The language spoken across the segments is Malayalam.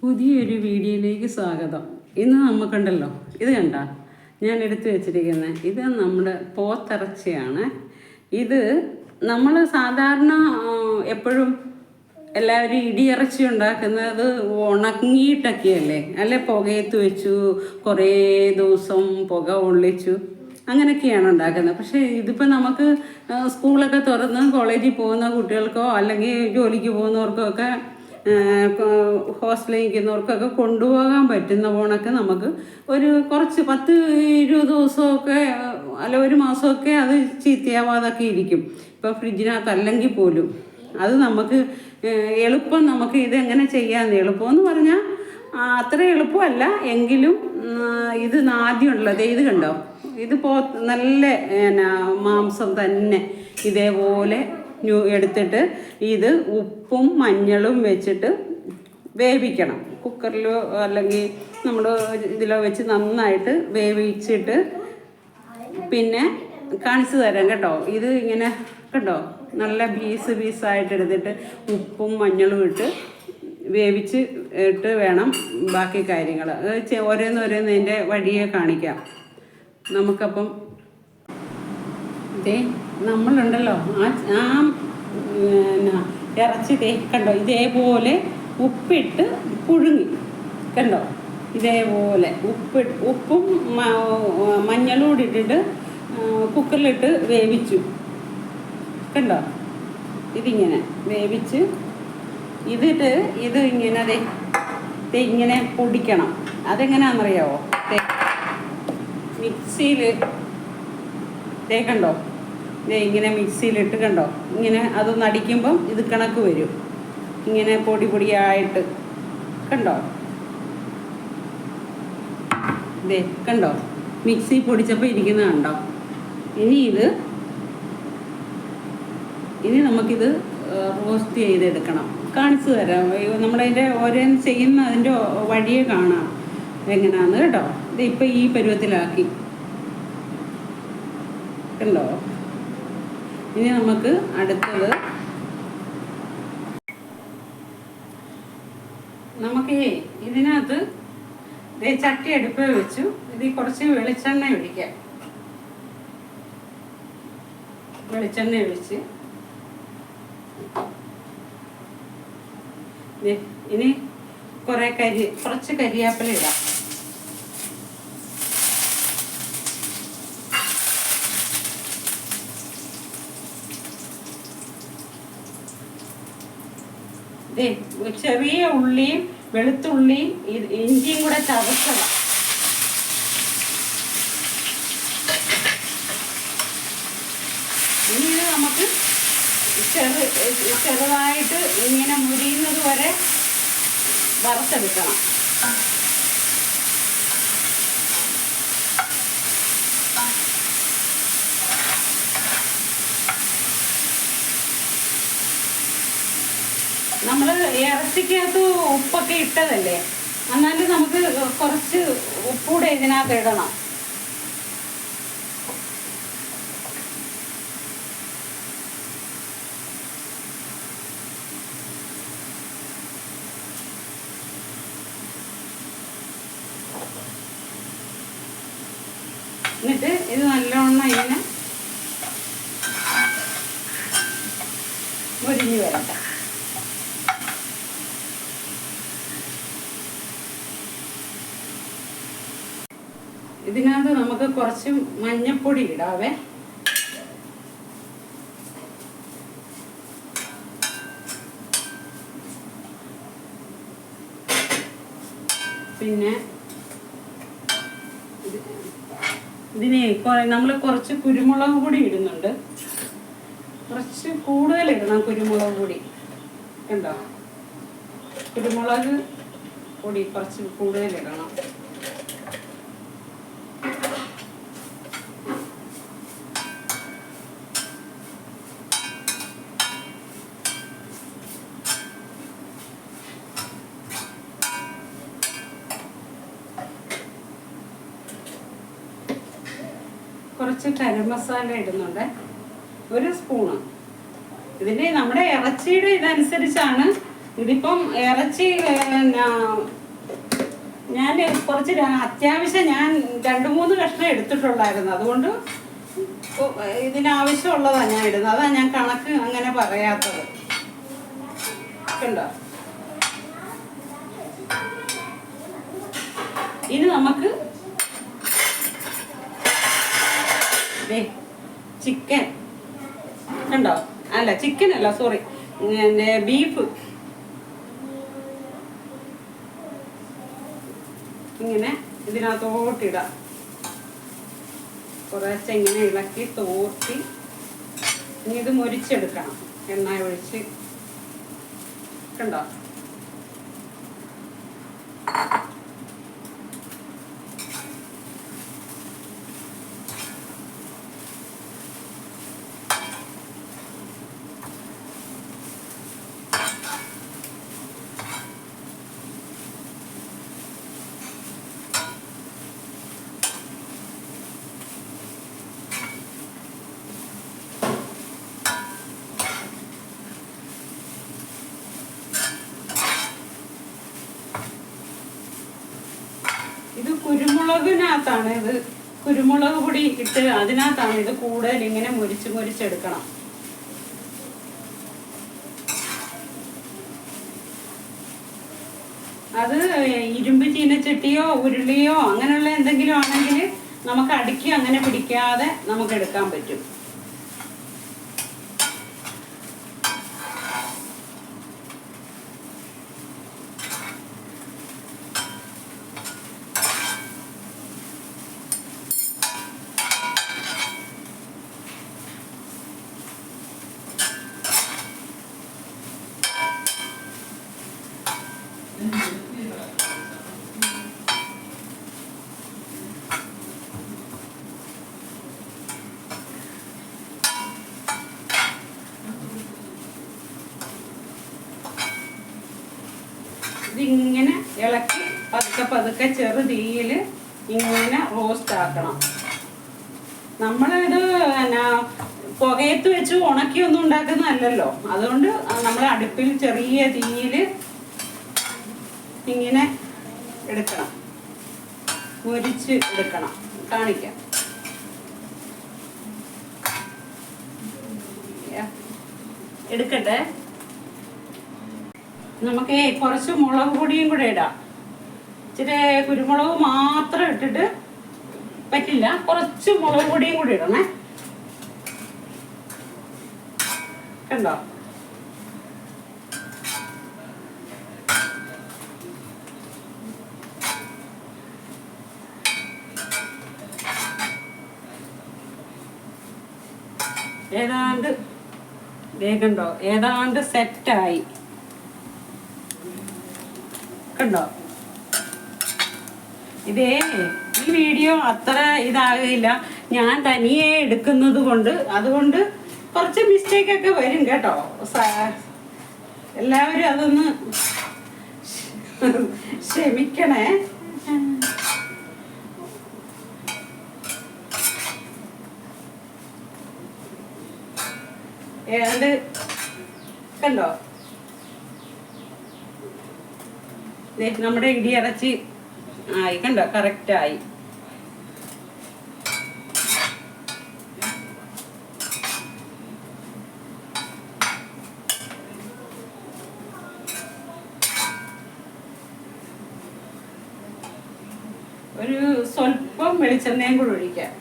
പുതിയൊരു വീഡിയോയിലേക്ക് സ്വാഗതം. ഇന്ന് നമുക്കുണ്ടല്ലോ, ഇത് കണ്ട ഞാൻ എടുത്തു വെച്ചിരിക്കുന്നത്, ഇത് നമ്മുടെ പോത്തിറച്ചിയാണ്. ഇത് നമ്മൾ സാധാരണ എപ്പോഴും എല്ലാവരും ഇടിയിറച്ചി ഉണ്ടാക്കുന്നത് ഉണങ്ങിയിട്ടൊക്കെയല്ലേ, അല്ലെ പുകയത്ത് വെച്ചു കുറേ ദിവസം പുക ഒള്ളിച്ചു അങ്ങനെയൊക്കെയാണ് ഉണ്ടാക്കുന്നത്. പക്ഷേ ഇതിപ്പോൾ നമുക്ക് സ്കൂളൊക്കെ തുറന്ന് കോളേജിൽ പോകുന്ന കുട്ടികൾക്കോ അല്ലെങ്കിൽ ജോലിക്ക് പോകുന്നവർക്കോ ഒക്കെ ഹോസ്റ്റലിൽ നിൽക്കുന്നവർക്കൊക്കെ കൊണ്ടുപോകാൻ പറ്റുന്ന പോണൊക്കെ നമുക്ക് ഒരു കുറച്ച് 10-20 ദിവസമൊക്കെ അല്ല ഒരു മാസമൊക്കെ അത് ചീത്തയാവാതൊക്കെ ഇരിക്കും. ഇപ്പോൾ ഫ്രിഡ്ജിനകത്തല്ലെങ്കിൽ പോലും അത് നമുക്ക് എളുപ്പം നമുക്ക് ഇതെങ്ങനെ ചെയ്യാമെന്ന് എളുപ്പമെന്ന് പറഞ്ഞാൽ അത്ര എളുപ്പമല്ല എങ്കിലും ഇത് ആദ്യമുള്ളത് ഇത് കണ്ടോ, ഇതിപ്പോൾ നല്ല മാംസം തന്നെ ഇതേപോലെ എടുത്തിട്ട് ഇത് ഉപ്പും മഞ്ഞളും വെച്ചിട്ട് വേവിക്കണം. കുക്കറിലോ അല്ലെങ്കിൽ നമ്മൾ ഇതിലോ വെച്ച് നന്നായിട്ട് വേവിച്ചിട്ട് പിന്നെ കാണിച്ചു തരാം കേട്ടോ. ഇത് ഇങ്ങനെ കണ്ടോ നല്ല പീസായിട്ട് എടുത്തിട്ട് ഉപ്പും മഞ്ഞളും ഇട്ട് വേവിച്ച് ഇട്ട് വേണം ബാക്കി കാര്യങ്ങൾ ഓരോന്നോരോന്നതിൻ്റെ വഴിയെ കാണിക്കാം നമുക്കപ്പം. ഇതേ നമ്മളുണ്ടല്ലോ ആ ഇറച്ചി കണ്ടോ ഇതേപോലെ ഉപ്പിട്ട് പുഴുങ്ങി കണ്ടോ, ഇതേപോലെ ഉപ്പും മഞ്ഞളും കൂടി ഇട്ടിട്ട് കുക്കറിലിട്ട് വേവിച്ചു കണ്ടോ. ഇതിങ്ങനെ വേവിച്ച് ഇതിട്ട് ഇത് ഇങ്ങനെ ഇങ്ങനെ പൊടിക്കണം. അതെങ്ങനെയാണെന്നറിയാവോ, മിക്സിയിൽ കണ്ടോ ഇങ്ങനെ മിക്സിയിലിട്ട് കണ്ടോ ഇങ്ങനെ അതൊന്ന് അടിക്കുമ്പം ഇത് കണക്ക് വരും, ഇങ്ങനെ പൊടിയായിട്ട് കണ്ടോ. കണ്ടോ മിക്സി പൊടിച്ചപ്പോൾ ഇരിക്കുന്നത് കണ്ടോ. ഇനി നമുക്കിത് റോസ്റ്റ് ചെയ്തെടുക്കണം. കാണിച്ചു തരാം, നമ്മളതിൻ്റെ ഓരോന്ന് ചെയ്യുന്ന അതിൻ്റെ വഴിയെ കാണാം എങ്ങനെയാന്ന് കേട്ടോ. ഇത് ഇപ്പം ഈ പരുവത്തിലാക്കി കണ്ടോ. ഇനി നമുക്ക് അടുത്തത് നമുക്ക് ഇതിനകത്ത് ചട്ടി അടുപ്പ് വെച്ചു. ഇതിൽ കുറച്ച് വെളിച്ചെണ്ണ ഒഴിക്കാം. വെളിച്ചെണ്ണ ഒഴിച്ച് ഇനി കുറച്ച് കരിയാപ്പില ഇടാം. ചെറിയ ഉള്ളിയും വെളുത്തുള്ളിയും ഇഞ്ചിയും കൂടെ ചതച്ചതാണ്. ഇനി ഇത് നമുക്ക് ചെറുതായിട്ട് ഇങ്ങനെ മുരിയുന്നത് വരെ വറുത്തെടുക്കണം. നമ്മൾ ഇറച്ചിക്കകത്ത് ഉപ്പൊക്കെ ഇട്ടതല്ലേ, എന്നാലും നമുക്ക് കുറച്ച് ഉപ്പൂടെ ഇതിനകത്ത് ഇടണം. എന്നിട്ട് ഇത് നല്ലോണം ഇങ്ങനെ മുരിഞ്ഞു വരട്ടെ. ഇതിനകത്ത് നമുക്ക് കുറച്ച് മഞ്ഞപ്പൊടി ഇടാവേ. പിന്നെ ഇതിന് നമ്മൾ കുറച്ച് കുരുമുളക് പൊടി ഇടുന്നുണ്ട്. കുറച്ച് കൂടുതൽ ഇടണം കുരുമുളക് പൊടി കണ്ടോ. കുരുമുളക് പൊടി കുറച്ച് കൂടുതൽ ഇടണം. കുറച്ച് ഗരം മസാല ഇടുന്നുണ്ട്, 1 സ്പൂണ്. ഇതിൻ്റെ നമ്മുടെ ഇറച്ചിയുടെ ഇതനുസരിച്ചാണ് ഇതിപ്പം ഇറച്ചി ഞാൻ കുറച്ച് അത്യാവശ്യം ഞാൻ 2-3 കഷ്ണം എടുത്തിട്ടുള്ളായിരുന്നു. അതുകൊണ്ട് ഇതിനാവശ്യമുള്ളതാണ് ഞാൻ ഇടുന്നത്. അതാണ് ഞാൻ കണക്ക് അങ്ങനെ പറയാത്തത്. കണ്ടോ? ഇനി നമുക്ക് ചിക്കൻ കണ്ടോ, അല്ല ചിക്കൻ അല്ല, സോറി, ബീഫ് ഇങ്ങനെ ഇതിനകത്തോട്ടിടാം. കുറച്ച് ഇങ്ങനെ ഇളക്കി തോർത്തി ഇനി ഇത് മൊരിച്ചെടുക്കണം എണ്ണ ഒഴിച്ച്. കണ്ടോ? ഇത് കുരുമുളകിനകത്താണ്, ഇത് കുരുമുളക് പൊടി ഇട്ട് അതിനകത്താണ് ഇത് കൂടുതൽ ഇങ്ങനെ മൊരിച്ചെടുക്കണം. അത് ഇരുമ്പ് ചീനച്ചട്ടിയോ ഉരുളിയോ അങ്ങനെയുള്ള എന്തെങ്കിലും ആണെങ്കിൽ നമുക്ക് അടുക്കി അങ്ങനെ പിടിക്കാതെ നമുക്ക് എടുക്കാൻ പറ്റും. ഇതിങ്ങനെ ഇളക്കി പതുക്കെ ചെറു തീയിൽ ഇങ്ങനെ റോസ്റ്റ് ആക്കണം. നമ്മളിത് പുകയത്ത് വെച്ച് ഉണക്കിയൊന്നും ഉണ്ടാക്കുന്നതല്ലല്ലോ. അതുകൊണ്ട് നമ്മൾ അടുപ്പിൽ ചെറിയ തീയിൽ ഇങ്ങനെ എടുക്കണം, മൊരിച്ച് എടുക്കണം. കാണിക്കാം. എടുക്കട്ടെ. നമുക്ക് കുറച്ച് മുളക് പൊടിയും കൂടെ ഇടാം. ഇച്ചിരി കുരുമുളക് മാത്രം ഇട്ടിട്ട് പറ്റില്ല, കുറച്ച് മുളക് പൊടിയും കൂടി ഇടണേ. കണ്ടോ? ഏതാണ്ട് സെറ്റായി. കണ്ടോ? ഈ വീഡിയോ അത്ര ഇതാകില്ല, ഞാൻ തനിയെ എടുക്കുന്നത് കൊണ്ട്. അതുകൊണ്ട് കുറച്ച് മിസ്റ്റേക്കൊക്കെ വരും കേട്ടോ. എല്ലാവരും അതൊന്ന് ക്ഷമിക്കണേ. ഏതാണ്ട് കണ്ടോ? നമ്മുടെ ഇടിയിറച്ചി ആയി. കണ്ടോ? കറക്റ്റായി. ഒരു സ്വല്പം വെളിച്ചെണ്ണയും കൂടെ ഒഴിക്കാം.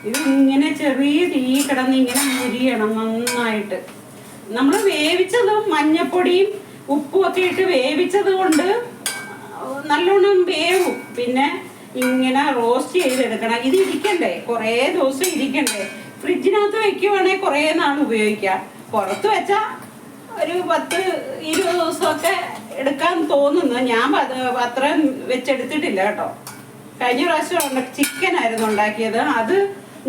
ഇതിങ്ങനെ ചെറിയ തീ കിടന്ന് ഇങ്ങനെ മുരിയണം നന്നായിട്ട്. നമ്മൾ വേവിച്ചതും മഞ്ഞപ്പൊടിയും ഉപ്പും ഒക്കെ ഇട്ട് വേവിച്ചത് കൊണ്ട് നല്ലോണം വേവും. പിന്നെ ഇങ്ങനെ റോസ്റ്റ് ചെയ്തെടുക്കണം. ഇത് ഇരിക്കണ്ടേ, കുറേ ദിവസം ഇരിക്കണ്ടേ. ഫ്രിഡ്ജിനകത്ത് വെക്കുവാണെങ്കിൽ കുറേ നാൾ ഉപയോഗിക്കാം. പുറത്ത് വെച്ചാൽ ഒരു 10-20 ദിവസമൊക്കെ എടുക്കാൻ തോന്നുന്നു. ഞാൻ അത്രയും വെച്ചെടുത്തിട്ടില്ല കേട്ടോ. കഴിഞ്ഞ പ്രാവശ്യം ചിക്കനായിരുന്നു ഉണ്ടാക്കിയത്. അത്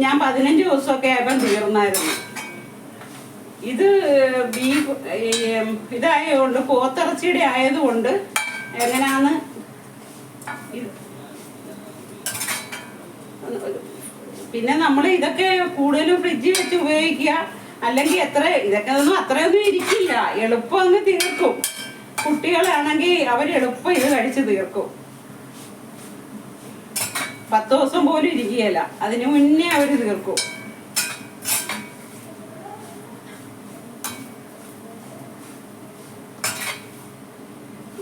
ഞാൻ 15 ദിവസമൊക്കെ ആയപ്പം തീർന്നായിരുന്നു. ഇത് ബീഫ് ഇതായതുകൊണ്ട്, പോത്തിറച്ചിയുടെ ആയതുകൊണ്ട് എങ്ങനെയാന്ന് പിന്നെ നമ്മൾ ഇതൊക്കെ കൂടുതലും ഫ്രിഡ്ജിൽ വെച്ച് ഉപയോഗിക്കുക. അല്ലെങ്കിൽ ഇതൊക്കെ ഒന്നും അത്രയൊന്നും ഇരിക്കില്ല, എളുപ്പം അങ്ങ് തീർക്കും. കുട്ടികളാണെങ്കിൽ അവർ എളുപ്പം ഇത് കഴിച്ച് തീർക്കും. 10 ദിവസം പോലും ഇരിക്കുകയില്ല, അതിന് മുന്നേ അവർ തീർക്കും.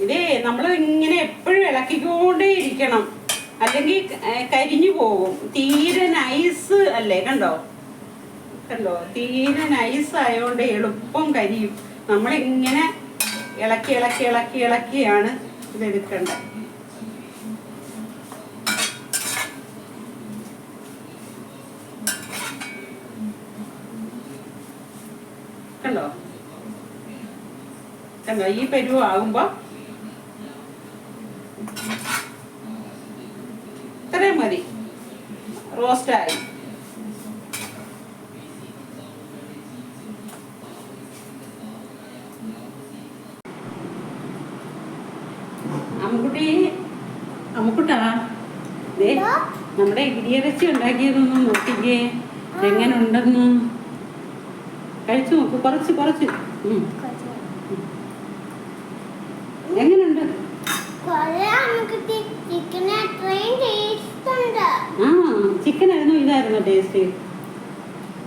ഇതേ നമ്മൾ ഇങ്ങനെ എപ്പോഴും ഇളക്കിക്കൊണ്ടേ ഇരിക്കണം, അല്ലെങ്കിൽ കരിഞ്ഞു പോകും. തീരെ നൈസ് അല്ലേ, കണ്ടോ തീരെ നൈസ് ആയതുകൊണ്ട് എളുപ്പം കരിയും. നമ്മളിങ്ങനെ ഇളക്കിയാണ് ഇതെടുക്കേണ്ടത്. കണ്ടോ ഈ പരുവാകുമ്പോ ഇത്രയും മതി, റോസ്റ്റായി. അമ്മുക്കുട്ടാ, നമ്മുടെ ഇടിയിറച്ചി ഉണ്ടാക്കിയതൊന്നും നോക്കിക്കേ, എങ്ങനെ ഉണ്ടെന്ന് കഴിച്ചു നോക്കൂ. കുറച്ച് എങ്ങനെയുണ്ട്? ചിക്കനായിരുന്നു ഇതായിരുന്നു ടേസ്റ്റ്?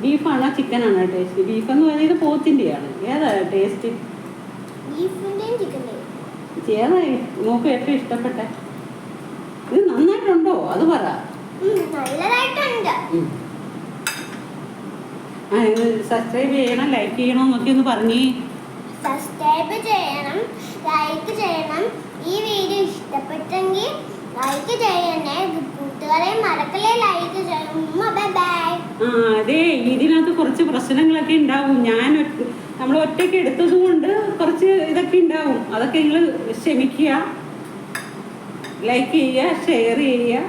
ബീഫാണോ ചിക്കനാണോ ടേസ്റ്റ്? ബീഫ് എന്ന് പറയുന്നത് പോത്തിൻ്റെയാണ്. ഏതാ ടേസ്റ്റ്? ഏതായി നോക്ക് ഏറ്റവും ഇഷ്ടപ്പെട്ടെ? ഇത് നന്നായിട്ടുണ്ടോ അത് പറ. ഇത് സബ്സ്ക്രൈബ് ചെയ്യണം, ലൈക്ക് ചെയ്യണം എന്നൊക്കെ ഒന്ന് പറഞ്ഞേ. സബ്സ്ക്രൈബ് ചെയ്യണം, ലൈക്ക് ചെയ്യണം. ഈ വീഡിയോ ഇഷ്ടപ്പെട്ടെങ്കിൽ ലൈക്ക് ചെയ്യണേ, കൂട്ടുകാരെ മറക്കല്ലേ ലൈക്ക് ചെയ്യണം. Bye bye. അതെ, ഇതിനകത്ത് കുറച്ച് പ്രശ്നങ്ങളൊക്കെ ഉണ്ടാവും. നമ്മൾ ഒറ്റയ്ക്ക് എടുത്തത് കൊണ്ട് കുറച്ച് ഇതൊക്കെ ഉണ്ടാവും. അതൊക്കെ നിങ്ങൾ ക്ഷമിക്കുക. ലൈക്ക് ചെയ്യുക, ഷെയർ ചെയ്യുക.